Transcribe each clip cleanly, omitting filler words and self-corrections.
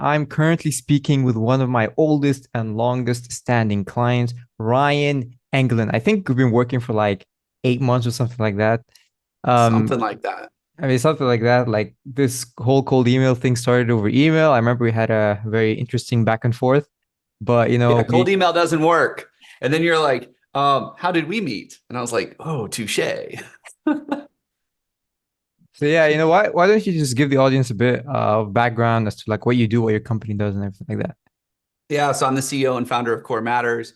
I'm currently speaking with one of my oldest and longest standing clients, Ryan Englin. I think we've been working for like 8 months or something like that. Um, Something like that. I mean, something like that. Like this whole cold email thing started over email. I remember we had a very interesting back and forth, but Yeah, we cold email doesn't work. And then you're like, how did we meet? And I was like, oh, touche. so yeah, why don't you just give the audience a bit of background as to like what you do, what your company does, and everything like that. Yeah, so I'm the CEO and founder of Core Matters.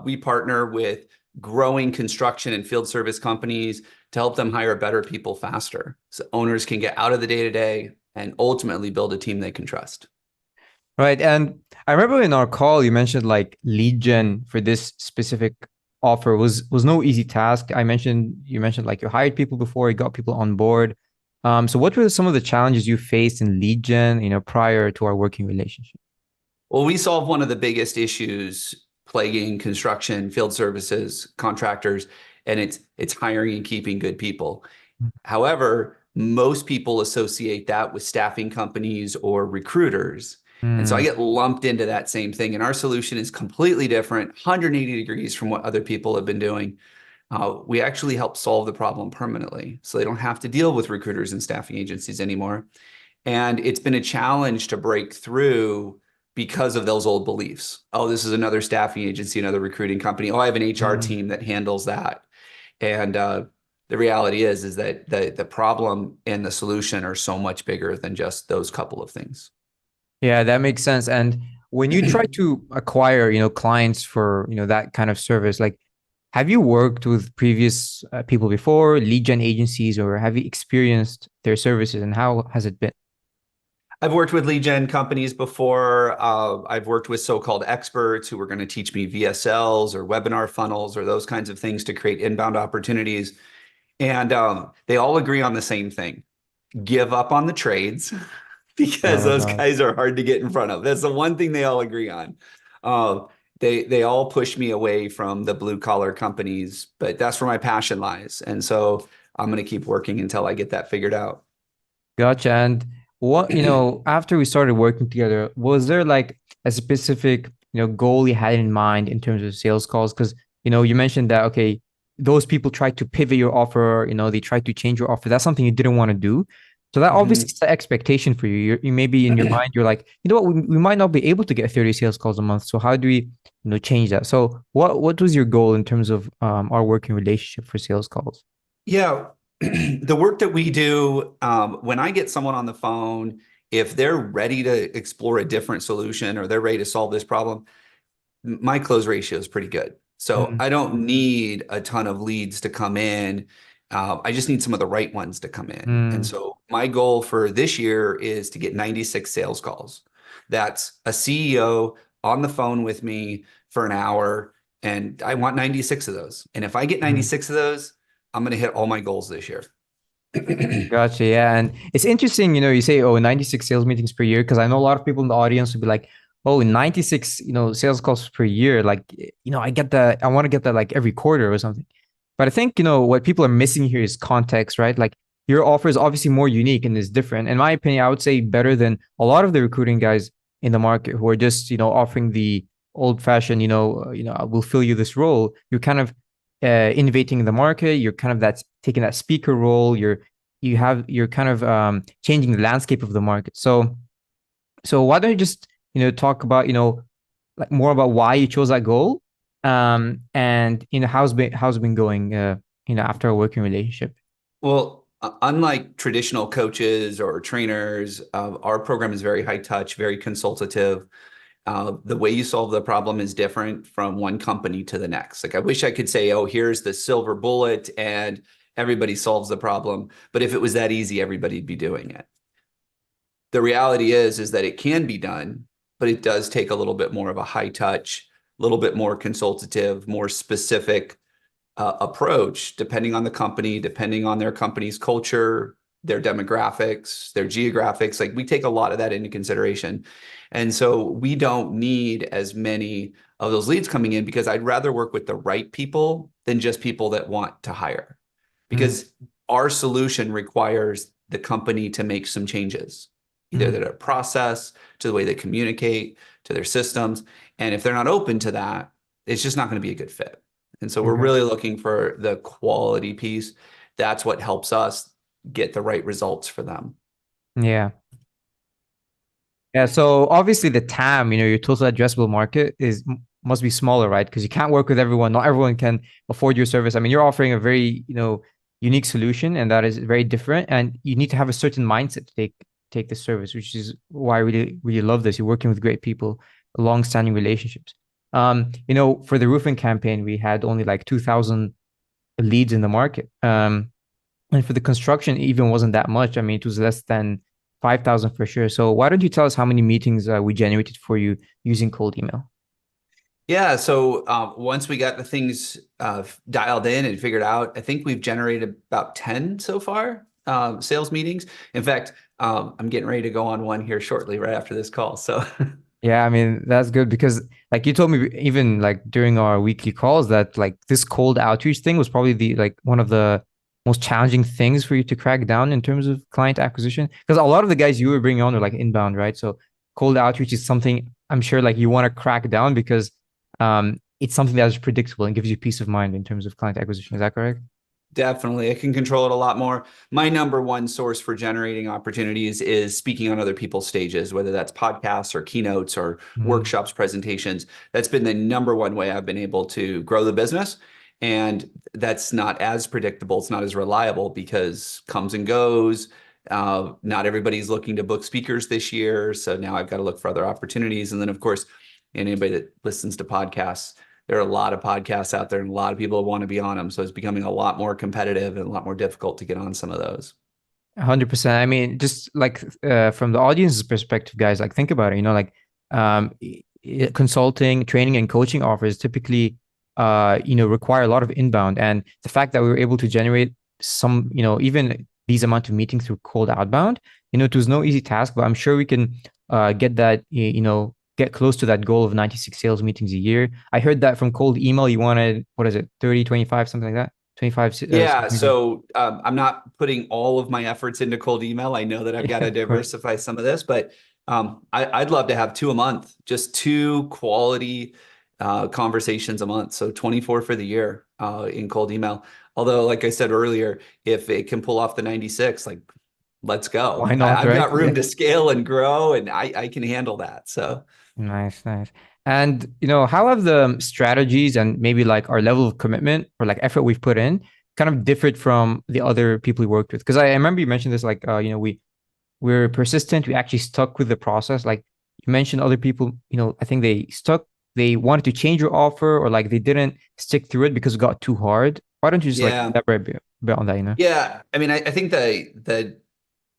We partner with growing construction and field service companies to help them hire better people faster, so owners can get out of the day-to-day and ultimately build a team they can trust. Right. And I remember in our call you mentioned like lead gen for this specific offer was no easy task. You mentioned like you hired people before, you got people on board. So what were some of the challenges you faced in lead gen, prior to our working relationship? Well, we solve one of the biggest issues plaguing construction, field services, contractors, and it's hiring and keeping good people. However, most people associate that with staffing companies or recruiters. And so I Mm, get lumped into that same thing. And our solution is completely different, 180 degrees from what other people have been doing. We actually help solve the problem permanently. So they don't have to deal with recruiters and staffing agencies anymore. And it's been a challenge to break through because of those old beliefs. Oh, this is another staffing agency, another recruiting company. Oh, I have an HR mm. team that handles that. And the reality is that the problem and the solution are so much bigger than just those couple of things. Yeah, that makes sense. And when you try to acquire, clients for, that kind of service, like have you worked with previous people before, lead gen agencies, or have you experienced their services and how has it been? I've worked with lead gen companies before. I've worked with so-called experts who were going to teach me VSLs or webinar funnels or those kinds of things to create inbound opportunities. And they all agree on the same thing. Give up on the trades because Oh those God. guys are hard to get in front of. That's the one thing they all agree on. Uh, they all push me away from the blue collar companies, but that's where my passion lies. And so I'm going to keep working until I get that figured out. Gotcha. And after we started working together, was there like a specific, goal you had in mind in terms of sales calls? Because, you mentioned that, okay, those people tried to pivot your offer, they tried to change your offer. That's something you didn't want to do. So that obviously Mhm. is the expectation for you. You maybe in your mind, you're like, you know what, we might not be able to get 30 sales calls a month. So how do we, change that? So what was your goal in terms of our working relationship for sales calls? Yeah, the work that we do, when I get someone on the phone, if they're ready to explore a different solution or they're ready to solve this problem, my close ratio is pretty good. So Mm, I don't need a ton of leads to come in. I just need some of the right ones to come in. And mm, so my goal for this year is to get 96 sales calls. That's a CEO on the phone with me for an hour, and I want 96 of those. And if I get mm. 96 of those, I'm going to hit all my goals this year. Gotcha. Yeah. And it's interesting, you say, oh, 96 sales meetings per year, because I know a lot of people in the audience would be like, oh, 96, sales calls per year. Like, I get that. I want to get that like every quarter or something. But I think, what people are missing here is context, right? Like your offer is obviously more unique and is different. In my opinion, I would say better than a lot of the recruiting guys in the market who are just, offering the old fashioned, I will fill you this role. You're kind of innovating in the market. You're kind of that's taking that speaker role. You're kind of changing the landscape of the market. So why don't you just talk about like more about why you chose that goal, and how's it been going after a working relationship. Well, unlike traditional coaches or trainers, our program is very high touch, very consultative. The way you solve the problem is different from one company to the next. Like I wish I could say, oh, here's the silver bullet and everybody solves the problem. But if it was that easy, everybody'd be doing it. The reality is that it can be done, but it does take a little bit more of a high touch, a little bit more consultative, more specific approach, depending on the company, depending on their company's culture, their demographics, their geographics. Like we take a lot of that into consideration. And so we don't need as many of those leads coming in because I'd rather work with the right people than just people that want to hire. Mm, Because our solution requires the company to make some changes. either their process, to the way they communicate, to their systems. And if they're not open to that, it's just not going to be a good fit. And so we're Okay. really looking for the quality piece. That's what helps us get the right results for them. Yeah. Yeah, so obviously the TAM, your total addressable market must be smaller, right? Because you can't work with everyone. Not everyone can afford your service. I mean, you're offering a very, unique solution, and that is very different. And you need to have a certain mindset to take the service, which is why I really, really love this. You're working with great people, long-standing relationships. For the roofing campaign, we had only like 2,000 leads in the market. And for the construction, it even wasn't that much. I mean, it was less than 5,000 for sure. So why don't you tell us how many meetings we generated for you using cold email? Yeah, so once we got the things dialed in and figured out, I think we've generated about 10 so far, sales meetings. In fact, I'm getting ready to go on one here shortly, right after this call. So Yeah, I mean, that's good because like you told me even like during our weekly calls that like this cold outreach thing was probably the like one of the most challenging things for you to crack down in terms of client acquisition. Because a lot of the guys you were bringing on are like inbound, right? So cold outreach is something I'm sure like you want to crack down because it's something that is predictable and gives you peace of mind in terms of client acquisition. Is that correct? definitely, I can control it a lot more. My number one source for generating opportunities is speaking on other people's stages, whether that's podcasts or keynotes or Mhm. workshops, presentations. That's been the number one way I've been able to grow the business. And that's not as predictable. It's not as reliable because comes and goes. Not everybody's looking to book speakers this year. So now I've got to look for other opportunities. And then, of course, anybody that listens to podcasts, there are a lot of podcasts out there and a lot of people want to be on them. So it's becoming a lot more competitive and a lot more difficult to get on some of those. 100%. I mean, just like from the audience's perspective, guys, like think about it. Consulting, training, and coaching offers typically, require a lot of inbound. And the fact that we were able to generate some, even these amount of meetings through cold outbound, it was no easy task, but I'm sure we can get that, get close to that goal of 96 sales meetings a year. I heard that from cold email, you wanted, what is it, 30, 25, something like that? 25 sales Yeah, meetings. so I'm not putting all of my efforts into cold email. I know that I've got Yeah, to of course. diversify some of this, but I'd love to have two a month, just two quality conversations a month. So 24 for the year in cold email. Although, like I said earlier, if it can pull off the 96, like let's go. Why not, I've right? got Yeah. room to scale and grow, and I can handle that. So. Nice, nice. And how have the strategies and maybe like our level of commitment or like effort we've put in kind of differed from the other people we worked with? Because I remember you mentioned this, like we're persistent, we actually stuck with the process. Like you mentioned other people, I think they wanted to change your offer or like they didn't stick through it because it got too hard. Why don't you just like Yeah. elaborate a bit on that? Yeah. I mean, I think the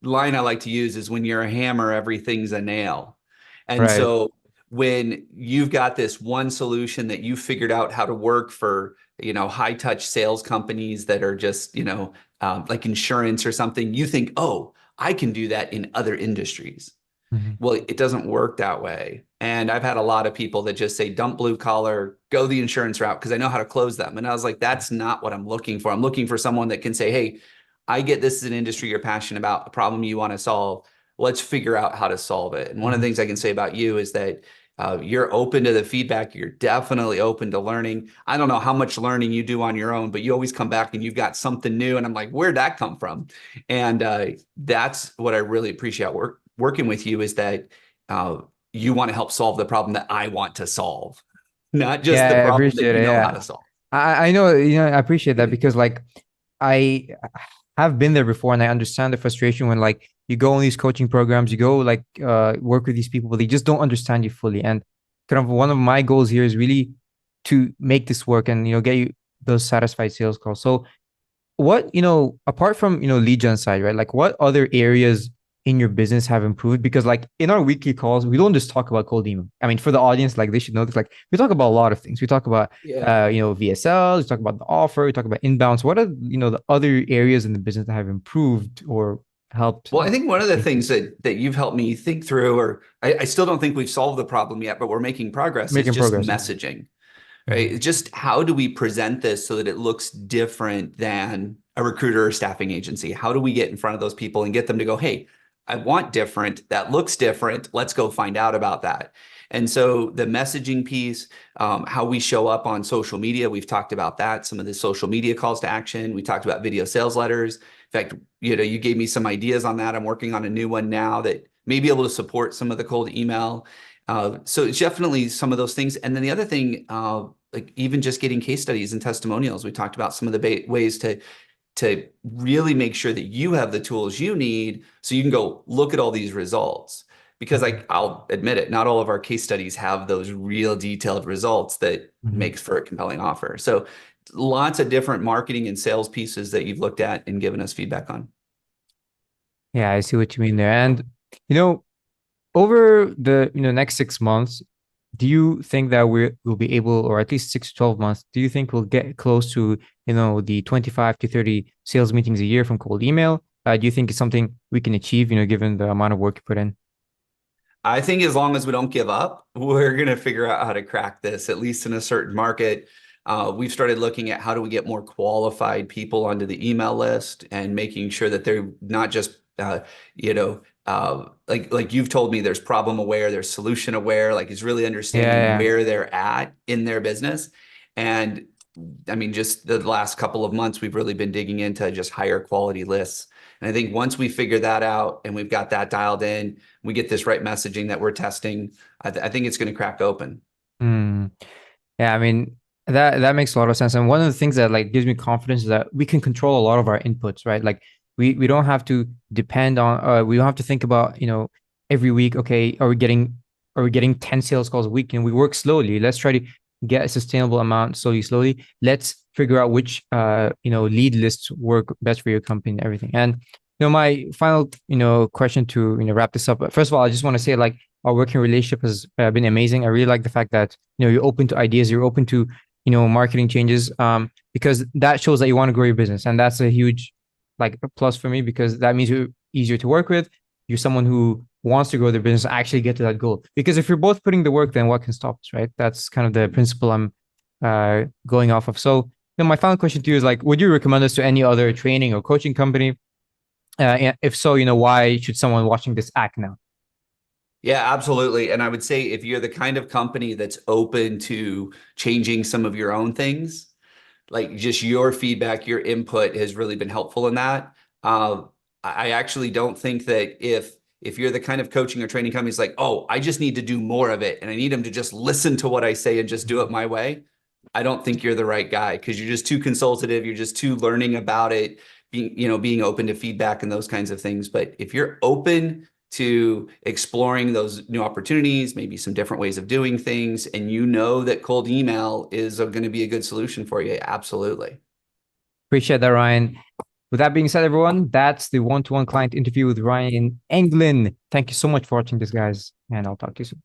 line I like to use is when you're a hammer, everything's a nail. And Right. so when you've got this one solution that you figured out how to work for, high touch sales companies that are just, like insurance or something, you think, oh, I can do that in other industries. Mhm. Well, it doesn't work that way. And I've had a lot of people that just say, dump blue collar, go the insurance route because I know how to close them. And I was like, that's not what I'm looking for. I'm looking for someone that can say, hey, I get this is an industry you're passionate about, a problem you want to solve. Let's figure out how to solve it. And one of the Mhm. things I can say about you is that you're open to the feedback. You're definitely open to learning. I don't know how much learning you do on your own, but you always come back and you've got something new. And I'm like, where'd that come from? And that's what I really appreciate working with you is that uh, you want to help solve the problem that I want to solve, not just the Yeah, I problem that appreciate you it. know how Yeah. to solve. I know, I appreciate that because like I have been there before and I understand the frustration when like you go on these coaching programs, you go like work with these people, but they just don't understand you fully. And kind of one of my goals here is really to make this work and get you those satisfied sales calls. So what apart from lead gen side, right, like what other areas in your business have improved? Because like in our weekly calls we don't just talk about cold email. I mean, for the audience, like they should know this, like we talk about a lot of things. We talk about Yeah. VSLs, we talk about the offer, we talk about inbounds. What are the other areas in the business that have improved or helped Well, I think one of the make things this that you've helped me think through, or I still don't think we've solved the problem yet, but we're making progress, is making just progress? Yeah. messaging, right? Mhm. Just how do we present this so that it looks different than a recruiter or staffing agency? How do we get in front of those people and get them to go, hey, I want different. That looks different. Let's go find out about that. And so the messaging piece, how we show up on social media, we've talked about that. Some of the social media calls to action. We talked about video sales letters. In fact, you gave me some ideas on that. I'm working on a new one now that may be able to support some of the cold email. So it's definitely some of those things. And then the other thing, like even just getting case studies and testimonials. We talked about some of the ways to really make sure that you have the tools you need so you can go look at all these results. Because I'll admit it, not all of our case studies have those real detailed results that Mhm. makes for a compelling offer. So lots of different marketing and sales pieces that you've looked at and given us feedback on. Yeah, I see what you mean there. And you know, over the next 6 months, do you think that we'll be able, or at least 6 to 12 months, do you think we'll get close to the 25 to 30 sales meetings a year from cold email? Do you think it's something we can achieve, given the amount of work you put in? I think as long as we don't give up, we're going to figure out how to crack this, at least in a certain market. We've started looking at how do we get more qualified people onto the email list and making sure that they're not just, like you've told me, there's problem aware, there's solution aware, like is really Yeah, understanding yeah. where they're at in their business. And I mean, just the last couple of months, we've really been digging into just higher quality lists. And I think once we figure that out and we've got that dialed in, we get this right messaging that we're testing, I think it's going to crack open. Hmm. Yeah, I mean that makes a lot of sense. And one of the things that like gives me confidence is that we can control a lot of our inputs, right? Like we don't have to depend on we don't have to think about, every week, okay, are we getting 10 sales calls a week? And we work slowly. Let's try to get a sustainable amount slowly. Let's figure out which lead lists work best for your company and everything. And my final, question to wrap this up. First of all, I just want to say like our working relationship has been amazing. I really like the fact that you're open to ideas, you're open to marketing changes, because that shows that you want to grow your business, and that's a huge like plus for me because that means you're easier to work with. You're someone who wants to grow their business, actually get to that goal. Because if you're both putting the work, then what can stop us, right? That's kind of the principle I'm going off of. So, my final question to you is like, would you recommend this to any other training or coaching company? If so, why should someone watching this act now? Yeah, absolutely. And I would say if you're the kind of company that's open to changing some of your own things, like just your feedback, your input has really been helpful in that. I actually don't think that if you're the kind of coaching or training company, it's like, oh, I just need to do more of it, and I need them to just listen to what I say and just do it my way. I don't think you're the right guy because you're just too consultative. You're just too learning about it, being open to feedback and those kinds of things. But if you're open to exploring those new opportunities, maybe some different ways of doing things, and that cold email is going to be a good solution for you. Absolutely. Appreciate that, Ryan. With that being said, everyone, that's the one-to-one client interview with Ryan Englin. Thank you so much for watching this, guys, and I'll talk to you soon.